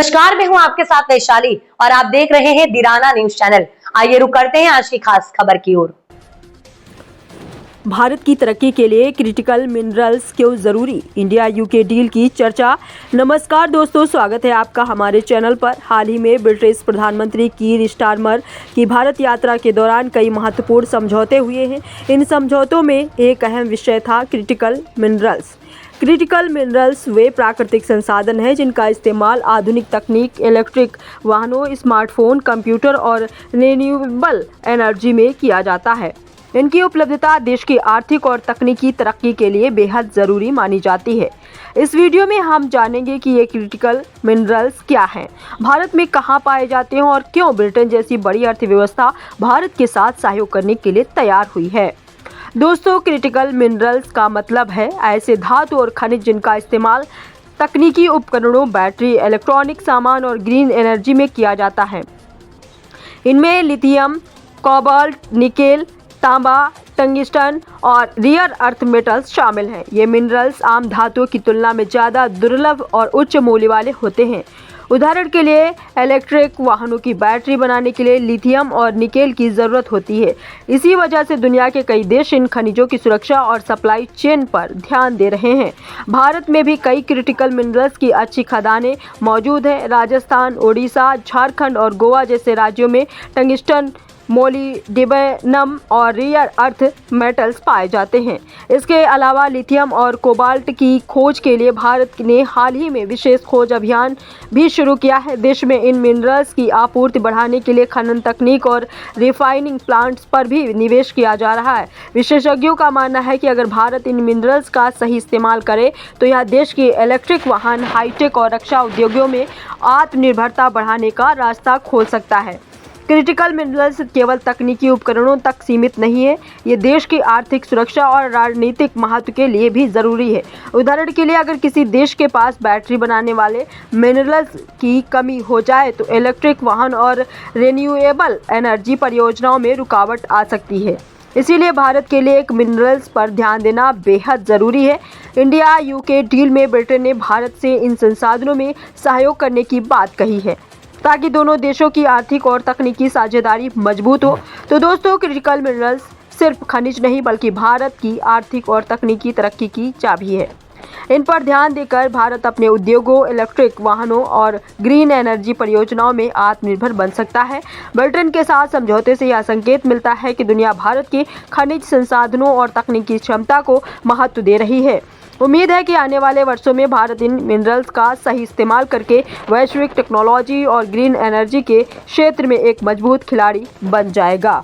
नमस्कार, मैं हूं आपके साथ वैशाली और आप देख रहे हैं दीराना न्यूज चैनल। आइए रुक करते हैं आज की खास खबर की ओर। भारत की तरक्की के लिए क्रिटिकल मिनरल्स क्यों जरूरी, इंडिया यूके डील की चर्चा। नमस्कार दोस्तों, स्वागत है आपका हमारे चैनल पर। हाल ही में ब्रिटिश प्रधानमंत्री कीर स्टारमर की भारत यात्रा के दौरान कई महत्वपूर्ण समझौते हुए हैं। इन समझौतों में एक अहम विषय था क्रिटिकल मिनरल्स। क्रिटिकल मिनरल्स वे प्राकृतिक संसाधन हैं जिनका इस्तेमाल आधुनिक तकनीक, इलेक्ट्रिक वाहनों, स्मार्टफोन, कंप्यूटर और रिन्यूएबल एनर्जी में किया जाता है। इनकी उपलब्धता देश की आर्थिक और तकनीकी तरक्की के लिए बेहद ज़रूरी मानी जाती है। इस वीडियो में हम जानेंगे कि ये क्रिटिकल मिनरल्स क्या हैं, भारत में कहाँ पाए जाते हैं और क्यों ब्रिटेन जैसी बड़ी अर्थव्यवस्था भारत के साथ सहयोग करने के लिए तैयार हुई है। दोस्तों, क्रिटिकल मिनरल्स का मतलब है ऐसे धातु और खनिज जिनका इस्तेमाल तकनीकी उपकरणों, बैटरी, इलेक्ट्रॉनिक सामान और ग्रीन एनर्जी में किया जाता है। इनमें लिथियम, कोबाल्ट, निकेल, तांबा, टंगिस्टन और रियर अर्थ मेटल्स शामिल हैं। ये मिनरल्स आम धातुओं की तुलना में ज़्यादा दुर्लभ और उच्च मूल्य वाले होते हैं। उदाहरण के लिए इलेक्ट्रिक वाहनों की बैटरी बनाने के लिए लिथियम और निकेल की ज़रूरत होती है। इसी वजह से दुनिया के कई देश इन खनिजों की सुरक्षा और सप्लाई चेन पर ध्यान दे रहे हैं। भारत में भी कई क्रिटिकल मिनरल्स की अच्छी खदानें मौजूद हैं। राजस्थान, ओडिशा, झारखंड और गोवा जैसे राज्यों में टंगिस्टन, मोलिब्डेनम और रियर अर्थ मेटल्स पाए जाते हैं। इसके अलावा लिथियम और कोबाल्ट की खोज के लिए भारत ने हाल ही में विशेष खोज अभियान भी शुरू किया है। देश में इन मिनरल्स की आपूर्ति बढ़ाने के लिए खनन तकनीक और रिफाइनिंग प्लांट्स पर भी निवेश किया जा रहा है। विशेषज्ञों का मानना है कि अगर भारत इन मिनरल्स का सही इस्तेमाल करे तो यह देश के इलेक्ट्रिक वाहन, हाईटेक और रक्षा उद्योगों में आत्मनिर्भरता बढ़ाने का रास्ता खोल सकता है। क्रिटिकल मिनरल्स केवल तकनीकी उपकरणों तक सीमित नहीं है, ये देश की आर्थिक सुरक्षा और राजनीतिक महत्व के लिए भी ज़रूरी है। उदाहरण के लिए अगर किसी देश के पास बैटरी बनाने वाले मिनरल्स की कमी हो जाए तो इलेक्ट्रिक वाहन और रिन्यूएबल एनर्जी परियोजनाओं में रुकावट आ सकती है। इसीलिए भारत के लिए एक मिनरल्स पर ध्यान देना बेहद ज़रूरी है। इंडिया यूके डील में ब्रिटेन ने भारत से इन संसाधनों में सहयोग करने की बात कही है ताकि दोनों देशों की आर्थिक और तकनीकी साझेदारी मजबूत हो। तो दोस्तों, क्रिटिकल मिनरल्स सिर्फ खनिज नहीं बल्कि भारत की आर्थिक और तकनीकी तरक्की की चाबी है। इन पर ध्यान देकर भारत अपने उद्योगों, इलेक्ट्रिक वाहनों और ग्रीन एनर्जी परियोजनाओं में आत्मनिर्भर बन सकता है। ब्रिटेन के साथ समझौते से यह संकेत मिलता है कि दुनिया भारत के खनिज संसाधनों और तकनीकी क्षमता को महत्व दे रही है। उम्मीद है कि आने वाले वर्षों में भारत इन मिनरल्स का सही इस्तेमाल करके वैश्विक टेक्नोलॉजी और ग्रीन एनर्जी के क्षेत्र में एक मजबूत खिलाड़ी बन जाएगा।